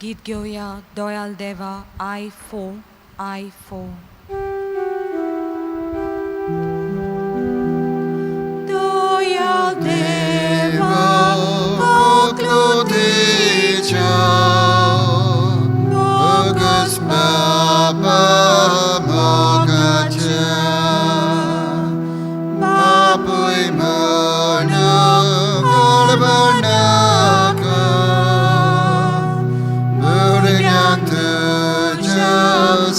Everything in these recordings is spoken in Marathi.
गीत घेऊया दयाल देवा आय फोर दयाल देवा poklotycia Bogus Baba Bogacia Babuj Mona Albanaka Burniak Tuja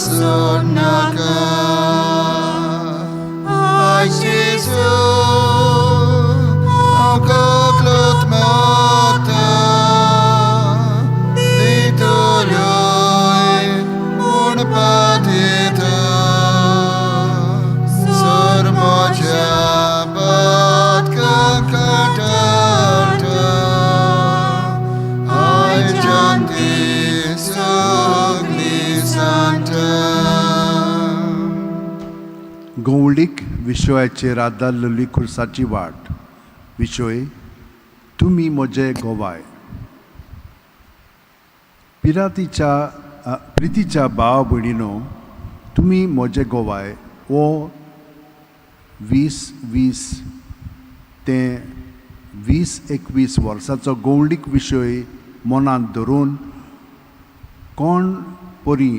Sonaka Ay Jesus Okoklot Mata Ditoloy Munpatita Surmoja Bat Kakatata Ay Janti Sogli Santa गवळीक विशयाचेर आदारलेली खुर्साची वाट विशय तुमी म्हजे गोवाय प्रितीच्या भाव भयणीनो तुमी म्हजे गोवाय वो 20-20 ते 20-21 वर्साचो गवळीक विशय मनांत धरून कोण परी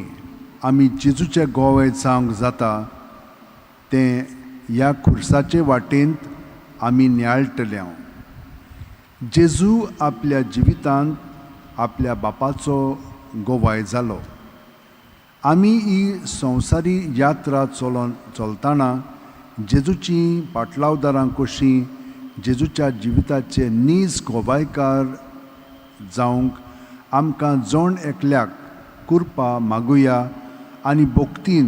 आमी जेजूचे गोवाय जावंक जाता तें ह्या खुर्साचे वाटेंत आमी नियाळटले जेजू आपल्या जिवितांत आपल्या बापाचो गोवाय जालो आमी ही संवसारी यात्रा चलतना जेजूची पाटलावदारां कशीं जेजूच्या जिविताचे नीज गोवायकार जावंक आमकां जोण एकल्याक कुरपा मागुया आनी भोक्तीन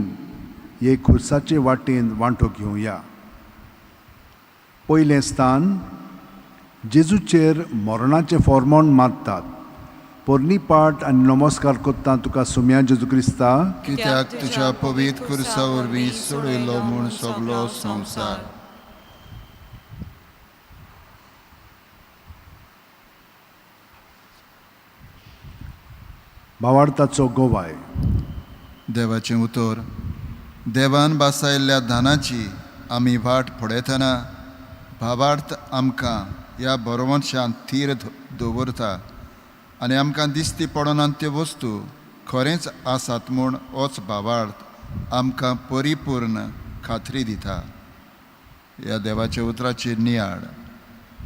हे खुर्साचे वाटेन वांटो घेवया पयलें स्थान जेजूचेर मरणाचें फॉर्मोन मारतात पोरणी पाट आनी नमस्कार कोत्ता तुका सुम्या जेजू क्रिस्ता कित्याक तुज्या पवित्र खुर्सा वरवीं सोडयलो म्हूण सगलो संवसार भावार्थाचो गोवाय देवाचें उतर देवान बासायल्ल्या धानाची आमी वाट पळयतना भावार्थ आमकां ह्या बरोवनशान थीर दवरता आनी आमकां दिसती पडना त्यो वस्तू खरेंच आसात म्हूण होच भावार्थ आमकां परिपूर्ण खात्री दिता ह्या देवाच्या उतराची नियाळ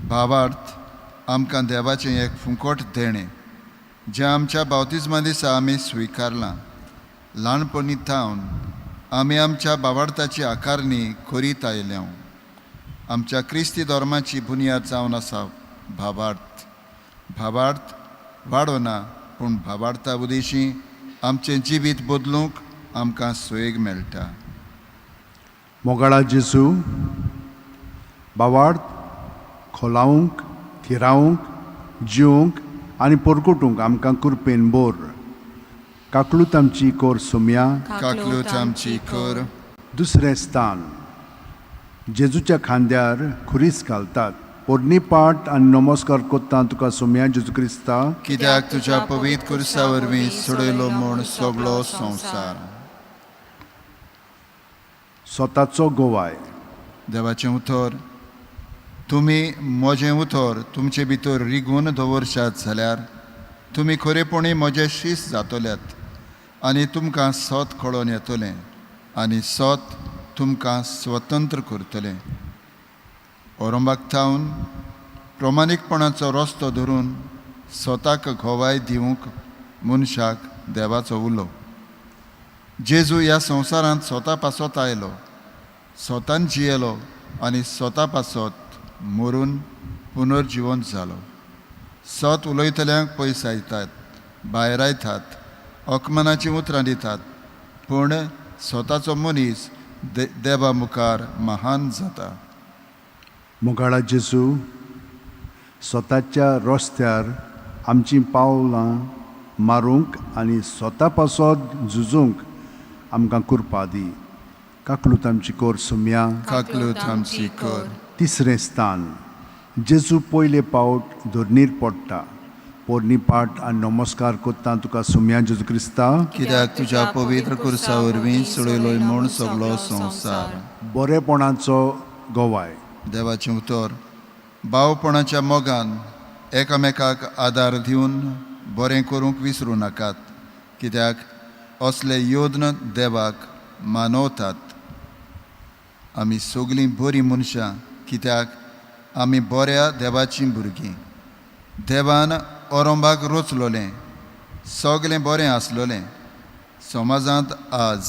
भावार्थ आमकां देवाचें एक फुकट देणें जें आमच्या बावतिजमा दिसा आमी स्विकारलां ल्हानपणी थावन आमी आमच्या भावार्थाची आकारणी करीत आयल्या आमच्या क्रिस्ती धर्माची बुनयाद जावन आसा भावार्थ वाडोना पूण भावार्था उदेशी आमचें जिवीत बदलूंक आमकां स्वेग मेळटा मोगाळा जेजू भावार्थ खोलावंक थिरावंक जिवंक आनी परगटूंक आमकां कुरपेन बोर काकलूत आमची कोर सुम्या काकलूत आमची कर दुसरें स्थान जेजूच्या खांद्यार खुरीस घालतात पोरणी पाट आनी नमस्कार कोत्ता तुका सुम्या जेजू क्रिस्ता कित्याक तुज्या पवित्र खुर्सा वरवीं सोडयलो म्हूण सगलो संवसार स्वताचो गोवाय देवाचें उतर तुमी म्हजें उतर तुमचे भितर रिगून दवरशात जाल्यार तुमी खरेपणी म्हजे शीस जातल्यात आनी तुमकां सत कळोन येतलें आनी सत तुमकां स्वतंत्र करतलें औरंबाक थावन प्रमाणीकपणाचो रस्तो धरून स्वताक घोवाय दिवंक मनशाक देवाचो उलो जेजू ह्या संवसारांत स्वता पासत आयलो स्वतान जियेलो आनी स्वता पासत मरून पुनर्जिवंत जालो सत उलयतल्यांक पयस आयतात भायर आयतात अकमनाचीं उतरां दितात पूण स्वताचो मनीस देवा मुखार महान जाता मोगाळा जेजू स्वताच्या रस्त्यार आमचीं पावलां मारूंक आनी स्वता पासत झुजूंक आमकां कुरपा दी काकलूत आमची कोर सुम्या काकलूत आमची कर तिसरें स्थान जेजू पयले पावट धरणीर पडटा पोरणी पाट आनी नमस्कार कोत्ता तुका सुम्या जेजू क्रिस्ता कित्याक तुज्या पवित्र कुर्सा वरवीं सोडिलोय म्हूण सगळो संवसार. बरेपणाचो गोवाय. देवाचें उतर. भावपणाच्या मोगान एकामेकाक आदार दिवन बरें करूंक विसरूं नाकात, कित्याक असले योद्न देवाक मानवतात. आमी सगळीं बरीं मनशां, कित्याक आमी बऱ्या देवाचीं भुरगीं. देवान ओरोंबाक रचलोलें, सगळें बरें आसलोलें. समाजांत आज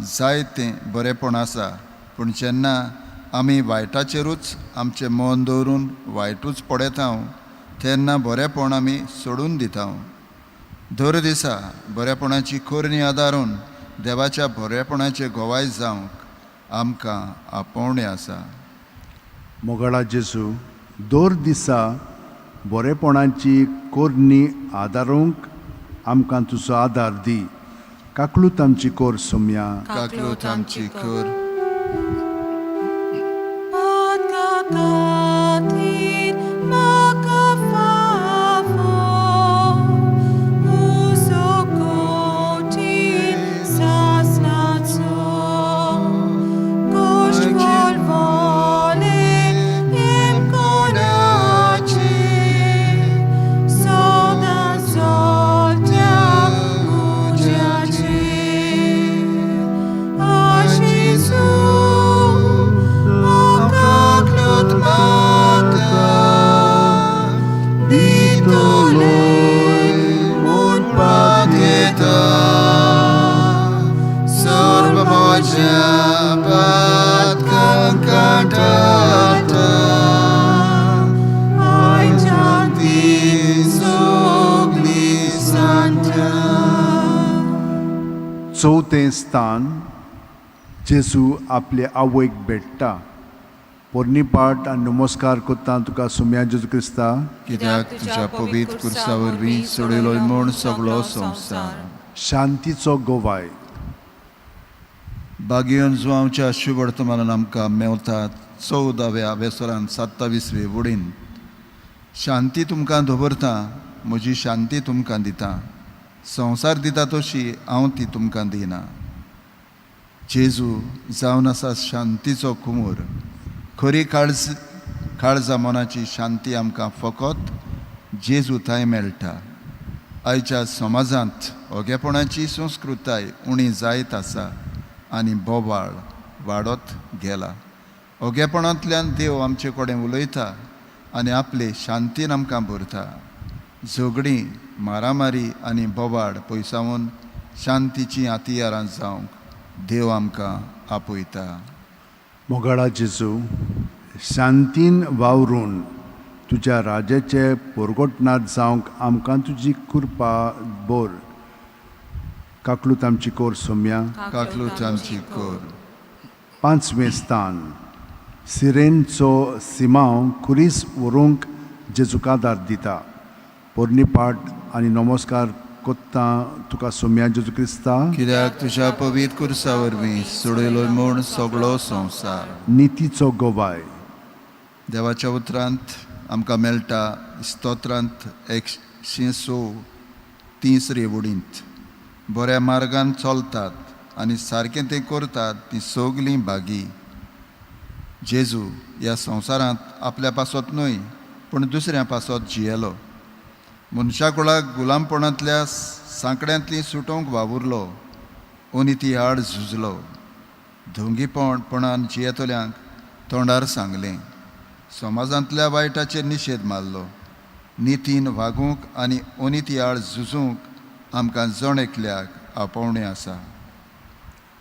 जायतें बरेंपण आसा, पूण जेन्ना आमी वायटाचेरूच आमचें मन दवरून वायटूच पळयता तेन्ना बरेंपण आमी सोडून दिता. दर दिसा बरेपणाची खोर्नी आदारून देवाच्या बरेपणाचें गोवाय जावंक आमकां आपोवणें आसा. मोगळा जेजू, दर दिसा बरेपणाची कोरणी आदारूंक आमकां तुजो आदार दी. काकलूत आमची कोर सुम्या. काकलूत आमची खोर. खातीर म्हाका फावो, उजो कोटीर सासणाचो, गोश्ट वोले हेम कोणाचे, सदां चलत्या उज्याचे. Jésus, चवथें स्थान. जेजू आपले आवयक भेटटा. पोरणी पाट आनी नमस्कार कोत्ता तुका सुम्या जेजू क्रिस्ता कित्याक तुज्या पवित्र कुर्सा वरवीं सोडिलोय म्हूण सगळो संवसार. शांतीचो गोवाय. बागयन जुवांवच्या शुभ वर्तमानान आमकां मेवतात 14व्या वेसोरान 27वे वडीन. शांती तुमकां दवरता, म्हजी शांती तुमकां दिता. संवसार दिता तशी हांव ती तुमकां दिना. जेजू जावन आसा शांतीचो कुमूर. खरी काळजा मनाची शांती आमकां फकत जेजू थंय मेळटा. आयच्या समाजांत ओगेपणाची संस्कृताय उणी जायत आसा आनी बोबाळ वाडत गेला. ओगेपणांतल्यान देव आमचे कडेन उलयता आनी आपले शांतीन आमकां भरता. झगडीं, मारामारी आनी बोबाळ पयसावन शांतीचीं हातियारां जावंक देव आमकां आपयता. मोगळा जेजू, शांतीन वावरून तुज्या राजाचे परगोटणार जावंक आमकां तुजी कृपा बोर. काकलूत आमची कोर सोम्या. काकलूत आमची कोर. 5वें स्थान. सिरेनचो सिमांव खुरीस व्हरूंक जेजूक आदार दिता. पोरणी पाट आनी नमस्कार कोत्ता तुका सोम्या जेजू क्रिस्ता कित्याक तुज्या पवित्र कुर्सा वरवीं सोडिलोय म्हूण सगळो संवसार. नितीचो गोवाय. देवाच्या उतरांत आमकां मेळटा स्तोत्रांत 130 वडींत. बऱ्या मार्गान चलतात आनी सारकें तें करतात तीं सगलीं भागी. जेजू ह्या संवसारांत आपल्या पासत न्हय पूण दुसऱ्या पासत जियेलो. मनशा कुळाक गुलामपणांतल्या सांकड्यांतली सुटोवंक वावुरलो. ओनिती आड झुजलो. धोंगीपणान जियेतल्यांक तोंडार सांगलें. समाजांतल्या वायटाचेर निशेध मारलो. नितीन वागूंक आनी ओनिती आड झुजूंक आमकां जण एकल्याक आपोवणें आसा.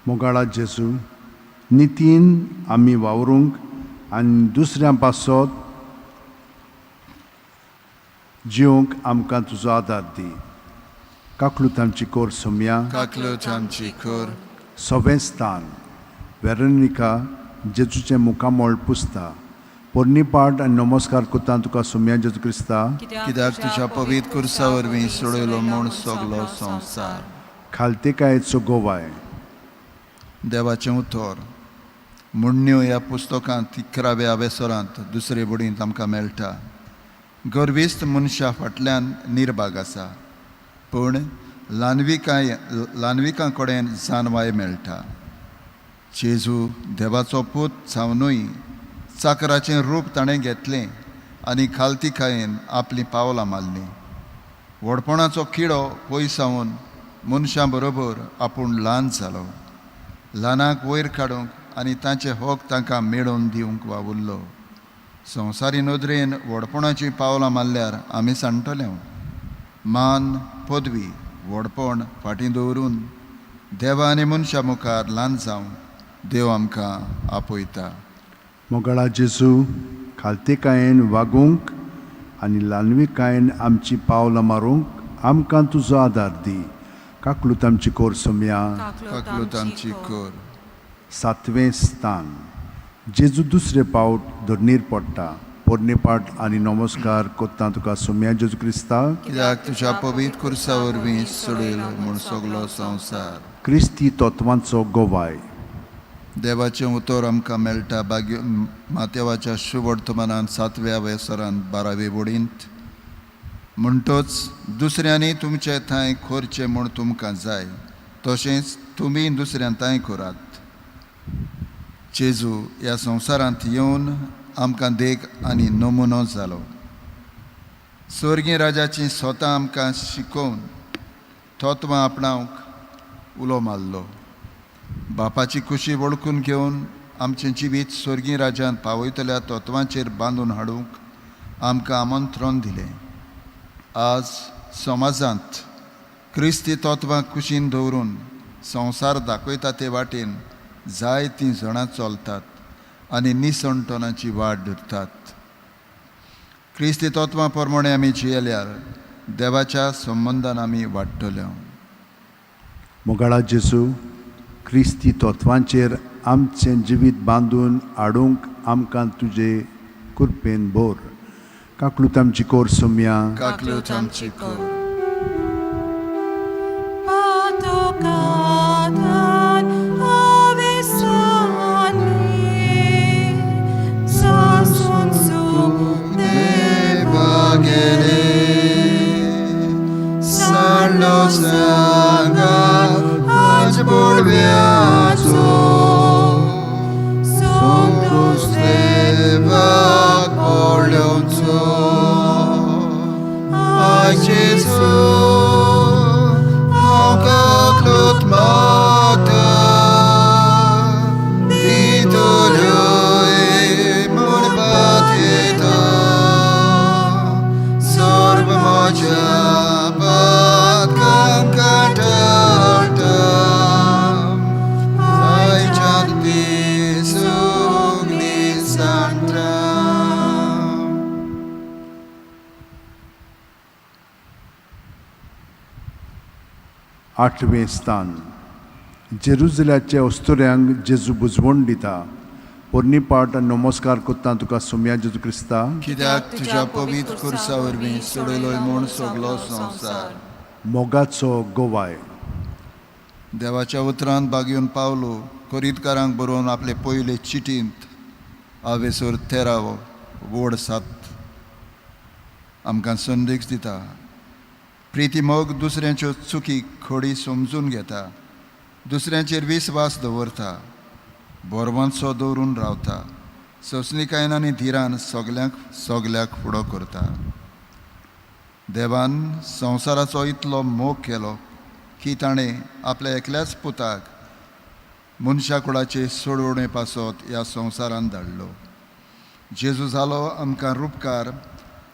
मोगाळा जेजू, नितीन आमी वावरूंक आनी दुसऱ्यां पासत जिवंक आमकां तुजो आदार दी. काकलूत आमची कोर सोम्या. काकलूत आमची कोर. 6वें स्थान. वेरोनिका जेजूचें मुखामोळ पुसता. पोरणी पाट आनी नमस्कार कोत्ता तुका सोम्या जेजू क्रिस्ता कित्याक तुज्या पवित्र कुर्सा वरवीं सोडयलो म्हूण सगळो संवसार. खालतेकायेचो गोवाय. देवाचें उतर. मुण्यो ह्या पुस्तकांत 11व्या वेसोरांत 2रे बडींत आमकां मेळटा. गर्विस्त मनशा फाटल्यान निर्भाग आसा, पूण ल्हानविकां कडेन जानवाय मेळटा. जेजू देवाचो पूत जावनूय चाकराचें रूप ताणें घेतलें आनी खालतीकायेन आपलीं पावलां मारलीं. व्हडपणाचो किडो पयस सावन मनशां बरोबर आपूण ल्हान जालो, ल्हानाक वयर काडूंक आनी तांचे हक तांकां मेळोवन दिवंक वावुरलो. संवसारी नदरेन व्हडपणाचीं पावलां मारल्यार आमी सांडटले. मान, पदवी, व्हडपण फाटीं दवरून देवा आनी मनशा मुखार ल्हान जावंक देव आमकां आपयता. मोगाळा जेजू, खालतेकायेन वागूंक आनी ल्हानविकायेन आमची पावलां मारूंक आमकां तुजो आदार दी. काकलूत आमची कोर सोम्या. काकलूत आमची कोर. 7वें स्थान. जेजू दुसरे पावट धरणीर पडटा. पोरणे पाट आनी नमस्कार कोत्ता तुका सोम्या जेजू क्रिस्ता. कित्याक तुज्या पवित्र कुर्सा वरवीं सोडयलो म्हूण सगलो संवसार. क्रिस्ती तत्वांचो गोवाय. देवाचें उतर आमकां मेळटा मातेवाच्या शुभ वर्तमानांत 7व्या वेसरांत 12वे वडींत. म्हणटोच दुसऱ्यांनी तुमचे थंय करचें म्हूण तुमकां जाय, तशेंच तुमी दुसऱ्यां थंय करात. जेजू ह्या संवसारांत येवन आमकां देख आनी नमुनो जालो. स्वर्गीय राजाची स्वता आमकां शिकोवन तत्वां आपणावंक उलो मारलो. बापाची खुशी वळखून घेवन आमचें जिवीत स्वर्गीय राजान पावयतल्या तत्वांचेर बांदून हाडूंक आमकां आमंत्रण दिलें. आज समाजांत क्रिस्ती तत्वां कुशीन दवरून संवसार दाखयता ते वाटेन जायतीं जाणां चलतात आनी निसंटोनाची वाट धरतात. क्रिस्ती तत्वां प्रमाणे आमी जियेल्यार देवाच्या संबंदान आमी वाडटल्यो. मोगाळा जेजू, क्रिस्ती तत्वांचेर आमचें जिवीत बांदून हाडूंक आमकां तुजे कृपेन भोर. काकलूत आमची कोर सोम्या. काकलूत आमची कोर. आठवें स्थान. जेरुजल्याच्या अस्तुऱ्यांक जेजू बुजवण दिता. पोरणी पाट आनी नमस्कार कोत्ता तुका सोम्या जेजू क्रिस्ता. कित्याक तुज्या पवित्र कुर्सा वरवीं सोडयलोय म्हूण सगलो संवसार. मोगाचो गोवाय. देवाच्या उतरांत बागेवन पावलो कोरीतकारांक बरोवन आपले पयले चिटींत आवेसूर 13 वड 7 आमकां संदेश दिता. प्रिती मोग दुसऱ्यांच्यो चुकी खोडी समजून घेता, दुसऱ्यांचेर विस्वास दवरता, बोरवंतसो दवरून रावता, सोंसणीकायेन आनी धिरान सगल्याक फुडो करता. देवान संवसाराचो इतलो मोग केलो की ताणें आपल्या एकल्याच पुताक मनशा कुळाचे सोडवणे पासत ह्या संवसारांत धाडलो. जेजू जालो आमकां रूपकार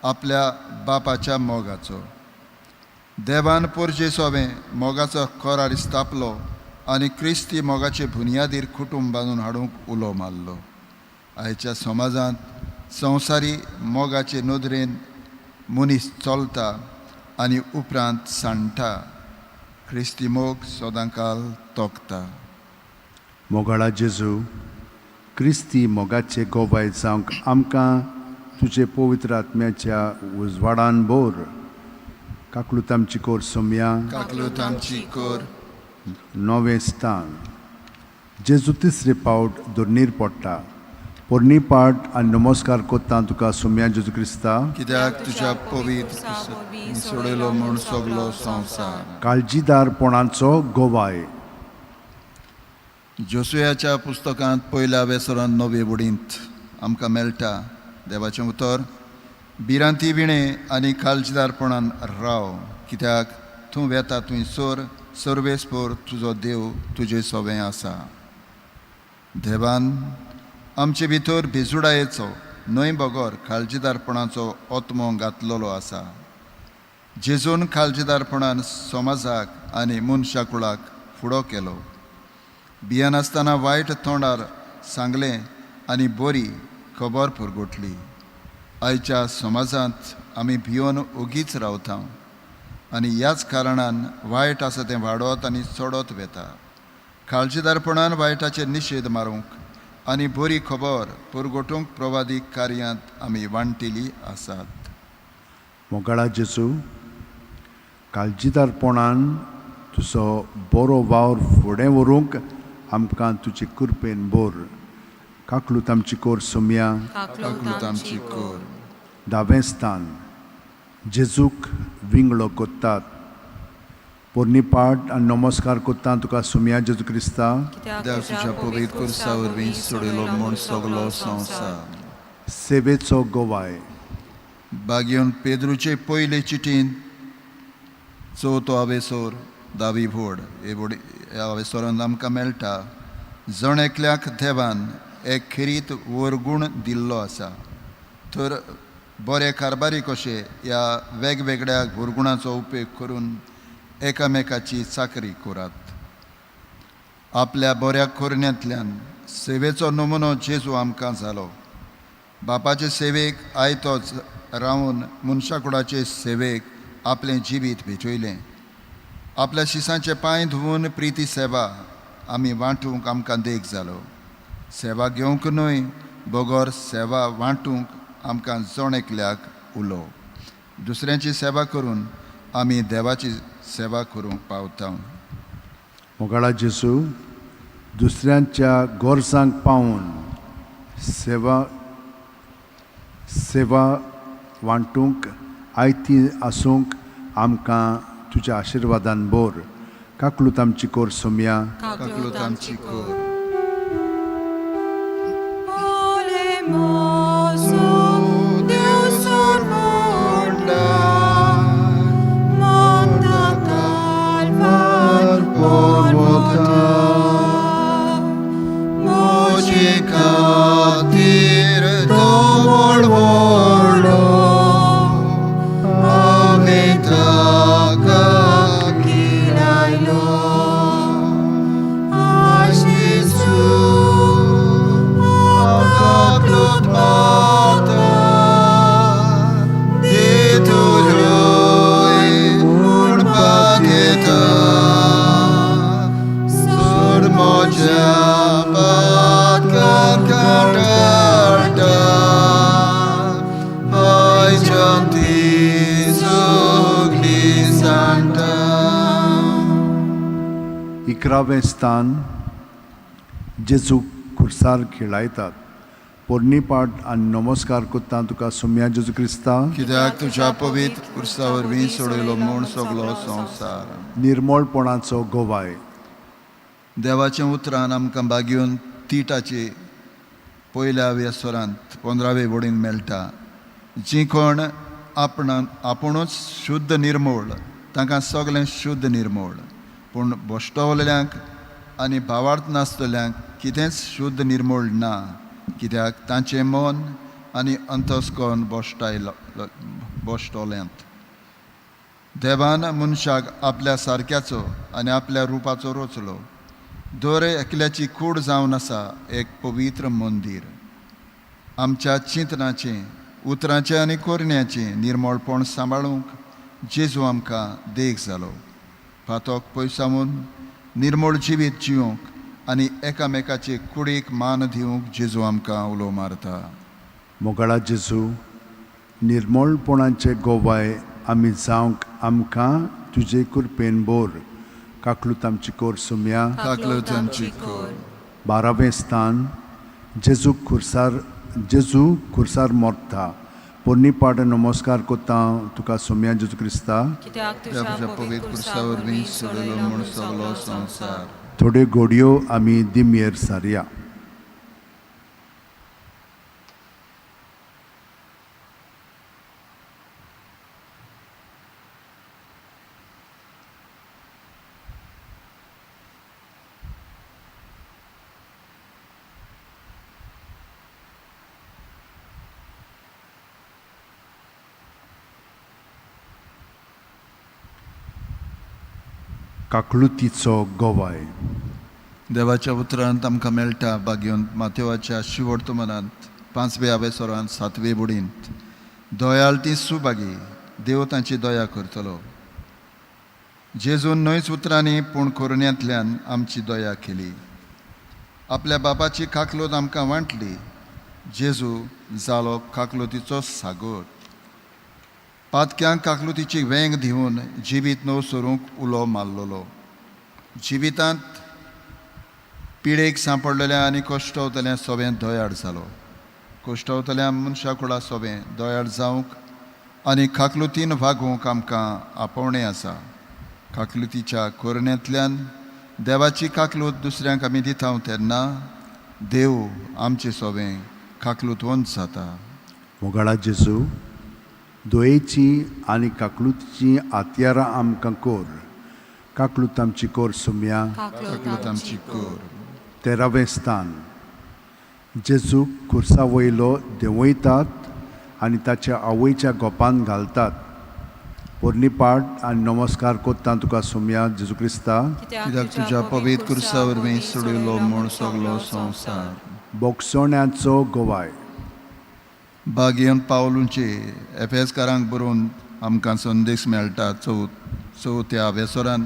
आपल्या बापाच्या मोगाचो. देवान पोरजेसोवें मोगाचो कोरार इस्तापलो आनी क्रिस्ती मोगाचे बुनयादीर कुटुंब बांदून हाडूंक उलो मारलो. आयच्या समाजांत संवसारी मोगाचे नदरेन मनीस चलता आनी उपरांत सांडटा. क्रिस्ती मोग सदांकाल तोखता. मोगाळा जेजू, क्रिस्ती मोगाचे गोबाय जावंक आमकां तुजे पवित्र आत्म्याच्या उजवाडान बोर. काकलूत आमची कोर सोम्या. काकलूत आमची कोर. 9वें स्थान. जेजू तिसरे पावट धरणीर पडटा. पोरणी पाट आनी नमस्कार कोत्ता तुका सुम्या जेजू क्रिस्ता कित्याक तुज्या पवित्र कुसावरवीं सोडिलो म्हूण सगलो संवसार. काळजीदारपणाचो गोवाय. जोसुयाच्या पुस्तकांत पयल्या वेसरान 9वे वडींत आमकां मेळटा देवाचें उतर, भिरांती विणे आनी काळजीदारपणान राव, कित्याक तूं वेता थंय सर्वेस्पोर तुजो देव तुजें सोबें आसा. देवान आमचे भितर बेजुडायेचो न्हय बगोर काळजीदारपणाचो ओतमो घातलेलो आसा. जेजून काळजीदारपणान समाजाक आनी मनशाकुळाक फुडो केलो. भियेन आसतना वायट तोंडार सांगलें आनी बरी खबर पुरगोटली. आयच्या समाजांत आमी भियोन ओगीच रावता आनी ह्याच कारणान वायट आसा तें वाडत आनी चडत वेता. काळजीदारपणान वायटाचेर निशेध मारूंक आनी बरी खबर पुरगोटूंक प्रवादीक कार्यांत आमी वांटिली आसात. मोगाळा जेजू, काळजीदारपणान तुजो बरो वावर फुडें व्हरूंक आमकां तुजे कृपेन बोर. काकलूत आमची कोर सोम्या. काकलूत आमची कोर. 10वें स्थान जेजूक विंगडो कोत्तात. पोरणी पाट आनी नमस्कार कोत्ता तुका सुम्या जेजू क्रिस्ता कित्याक तुज्या पवित्र कुसावरवीं सोडिलो म्हूण सगलो संवसार. सेवेचो गोवाय. बागयोन पेद्रूचे पयले चिटीन 4थो आवेसोर 10वी व्हड ह्या आवेसोरांत आमकां मेळटा, जण एकल्याक देवान एक खेरीत वरगूण दिल्लो आसा, तर बरे कारभारी कशे ह्या वेगवेगळ्या वरगुणाचो उपेग करून एकामेकाची चाकरी करात. आपल्या बऱ्या कोरण्यांतल्यान सेवेचो नमुनो जेजू आमकां जालो. बापाचे सेवेक आयतोच रावन मनशाकुळाचे सेवेक आपलें जिवीत भेटयलें. आपल्या शिसांचे पांय धुवन प्रिती सेवा आमी वांटूंक आमकां देख जालो. सेवा घेवंक न्हय बगोर सेवा वांटूंक आमकां जण एकल्याक उलो. दुसऱ्यांची सेवा करून आमी देवाची सेवा करूंक पावता. मोगाळा जेजू, दुसऱ्यांच्या गोरसांक पावून सेवा वांटूंक आयती आसूंक आमकां तुज्या आशिर्वादान बोर. काकलूत आमची कोर सोम्या. काकलूत आमची कोर. इकरावें स्थान जेजू खुर्सार खेळायतात. पोरणी पाट आनी नमस्कार कोत्ता तुका सुम्या जेजू क्रिस्ता कित्याक तुज्या पवित्र कुसावरवीं सोडिलो म्हूण सगलो संवसार. निर्मळपणाचो गोवाय. देवाचें उतरान आमकां बागयोन तिटाचे पयल्या वेसोरांत 15वे वडीन मेळटा, जी कोण आपुणूच शुद्ध निर्मळ तांकां सगलें शुद्ध निर्मळ, पूण बोश्टवल्यांक आनी भावार्थ नासतल्यांक कितेंच शुद्ध निर्मळ ना, कित्याक तांचें मन आनी अंतस्करण बोश्टवल्यांत. देवान मनशाक आपल्या सारक्याचो आनी आपल्या रुपाचो रचलो. दर एकल्याची कूड जावन आसा एक पवित्र मंदीर. आमच्या चिंतनाचें, उतरांचें आनी कोरण्याचें निर्मळपण सांबाळूंक जेजू आमकां देख जालो. फातोक पयसावून निर्मळ जिवीत जिवंक आनी एकामेकाचे कुडीक मान दिवंक जेजू आमकां उलो मारता. मोगाळा जेजू, निर्मळपणाचे गोवाय आमी जावंक आमकां तुजे कृपेन बोर. काकलूत आमची कोर सुम्या. काकलूत आमची कोर. 12वें स्थान जेजू खुर्सार मोरता पोरणी पाट नमस्कार कोत्ता तुका सोम्या जेजू क्रिस्ता कित्याक तुझ्या तुज्या पवित्र कुर्सा वरवीं सोडलो म्हूण सगलो संवसार थोड्यो घोडयो आमी दिमयेर सारया. काकलुतीचो गोवाय. देवाच्या उतरांत आमकां मेळटा बागेवन माथेवाच्या शिवर्तमानांत 5वे आवेसोरांत 7वे बुडींत दोयाल ती सुबागी देव तांची दया करतलो. जेजून न्हयच उतरांनी पूण कोरण्यांतल्यान आमची दया केली. आपल्या बापाची काकलोत आमकां वांटली. जेजू जालो काकलोतीचो सागोर. पातक्यांक काकलुतीची वेंग दिवन जिवीत नव सोरूंक उलो मारलोलो. जिवितांत पिडेक सांपडलेल्या आनी कश्टवतल्या सोबें दोयाड जालो. कश्टवतल्या मनशा कुळा सोबें दोयाड जावंक आनी काकलुतीन वागूंक आमकां आपोवणें आसा. काकलुतीच्या कोरण्यांतल्यान देवाची काकलूत दुसऱ्यांक आमी दिता तेन्ना देव आमचे सोबें काकलूतवंत जाता. मोगाळा जेजू दोयेची आनी काकलुतीची आतयारां आमकां कोर. काकलूत आमची कोर सोम्या. काकलूत आमची कोर. 13वें स्थान. जेजू खुर्सा वयलो देंवयतात आनी ताच्या आवयच्या गोपान घालतात. पोरणी पाट आनी नमस्कार कोत्ता तुका सोम्या जेजू क्रिस्ता कित्याक तुज्या पवित्र कुर्सा वरवीं सोडिल्लो म्हूण सगलो संवसार. बोगसोण्याचो गोवाय. बागेवन पावलूंचे एफेसकारांक बरोवन आमकां संदेश मेळटा. चवथ्या आवेसोरांत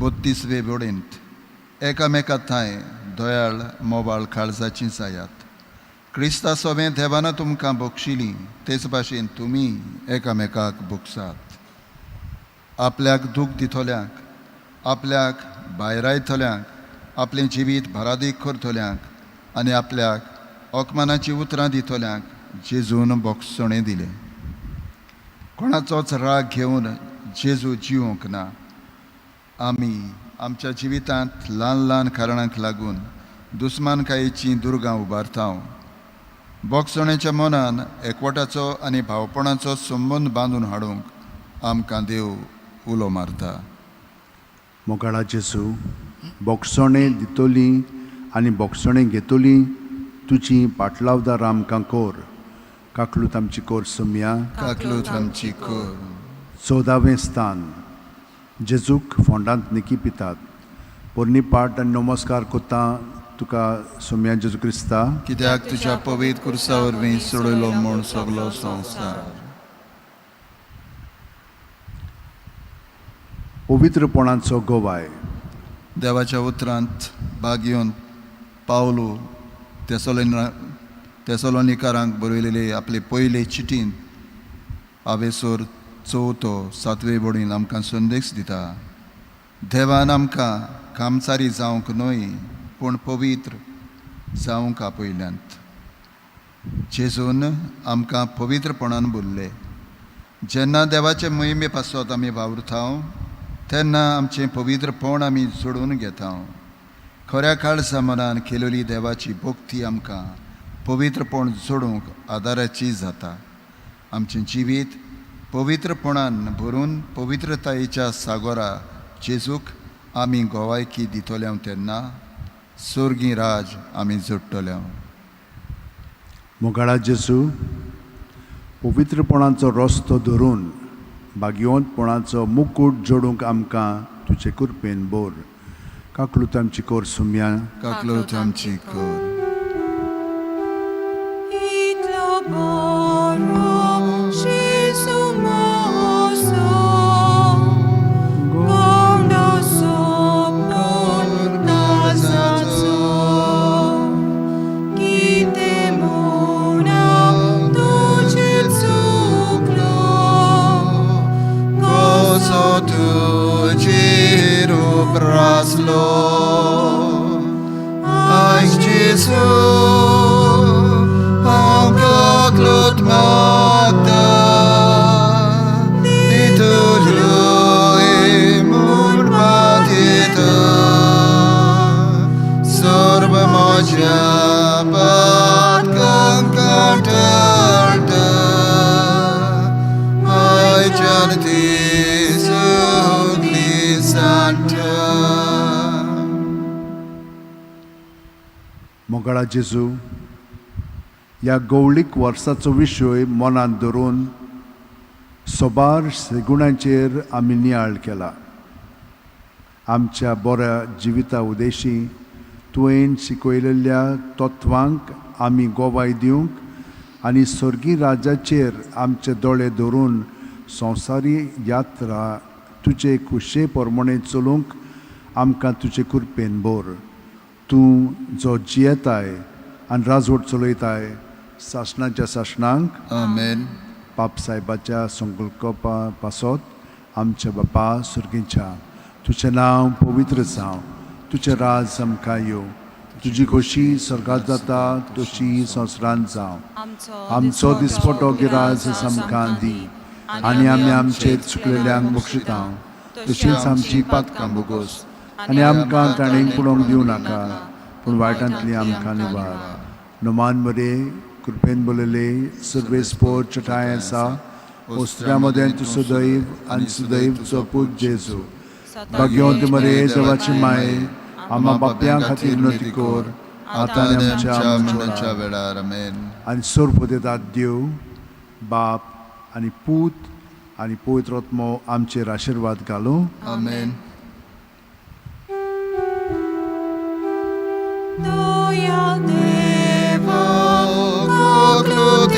32वे बोडींत एकामेका थंय दोयाळ मोबाळ काळजाची जायात. क्रिस्ता सोबें देवान तुमकां बक्षिली तेच भाशेन तुमी एकामेकाक बक्षात. आपल्याक दूख दितोल्यांक, आपल्याक भायर आयतोल्यांक, आपलें जिवीत भरादीक करतोल्यांक आनी आपल्याक ओकमानाची उतरां दितोल्यांक जेजून बोगसणें दिलें. कोणाचोच राग घेवन जेजू जिवंक ना. आमी आमच्या जिवितांत ल्हान ल्हान कारणांक लागून दुस्मानकायेचीं दुर्गां उबारतांव. बोगसणेच्या मनान एकवटाचो आनी भावपणाचो संबंद बांदून हाडूंक आमकां देव उलो मारता. मोगाळा जेजू बोगसणें दितोली आनी बोगसणें घेतोली तुजी पाटलावदार आमकां कोर. काकलूत आमची कोर सोम्या. काकलूत आमची कोर. 14वें स्थान. जेजूक फोंडांत निकी पितात. पोरणी पाट आनी नमस्कार कोत्ता तुका सोम्या जेजू क्रिस्ता कित्याक तुज्या पवित्र कुर्सा वरवीं सोडिल्लो म्हूण सगलो संवसार. पवित्रपणाचो गोवाय. देवाच्या उतरांत बागेवन पावलू तेसलोनिकारांक बरयलेले आपले पयले चिटीन आवेसोर 7वे बोडीन आमकां संदेश दिता. देवान आमकां कामचारी जावंक न्हय पूण पवित्र जावंक आपयल्यांत. जेजून आमकां पवित्रपणान भरले. जेन्ना देवाचे मोहिमे पासत आमी वावुरतांव तेन्ना आमचें पवित्रपण आमी जोडून घेतांव. खऱ्या काळजा मनान केलेली देवाची भक्ती आमकां पवित्रपण जोडूंक आदाराची जाता. आमचें जिवीत पवित्रपणान भरून पवित्रतायेच्या सागोरा जेजूक आमी गोवायकी दितोल्यांव तेन्ना सुर्गी राज आमी जोडटल्यांव. मोगाळा जेजू पवित्रपणाचो रस्तो धरून भाग्यवंतपणाचो मुकूट जोडूंक आमकां तुजे कृपेन बोर. काकलूत आमची कोर सोम्या. काकलूत आमची कोर. मोगाळा जेजू, ह्या गवळीक वर्साचो विशय मनांत धरून सोबार सेगुणांचेर आमी नियाळ केला. आमच्या बऱ्या जिविता उदेशी तुवें शिकयलेल्या तत्वांक आमी गोवाय दिवंक आनी सर्गी राज्याचेर आमचे दोळे धरून संवसारी यात्रा तुजे खुशे प्रमाणे चलूंक आमकां तुजे कृपेन भर. तूं जो जियेताय आनी राजवट चलयताय सासणाच्या सासणांक आमेन. पाप साहेबाच्या संकल्पा पासत आमच्या बापा सुर्गीच्या, तुजें नांव पवित्र जावं, तुजें राज आमकां येवं, तुजी खोशी स्वर्गांत जाता तशी संवसारांत जावं. आमचो दिसपटो गिराज आमकां दी आनी आमी आमचे चुकलेल्यांक बक्षितां तशींच आमची पातकां बोगोस आनी आमकां ताणें पडोवंक दिवं नाका पूण वायटांतली आमकां निवार. नोमान मरे कृपेन बोलले सर्वेस्पोर चटाय आसा ओस्त्र्या मदें तूं सुदैव आनी सुदैवचो पूत जेजू. भाग्यवंत मरे देवाची माये, आम्हा बापयां खातीर नोती कोर आतां आनी आमच्या मरणाच्या वेळार. आमेन. आनी सोर्प दितात देव बाप आनी पूत आनी पवित्र आत्मो आमचेर आशिर्वाद घालूं. आमेन. Doyal Deva, Conclude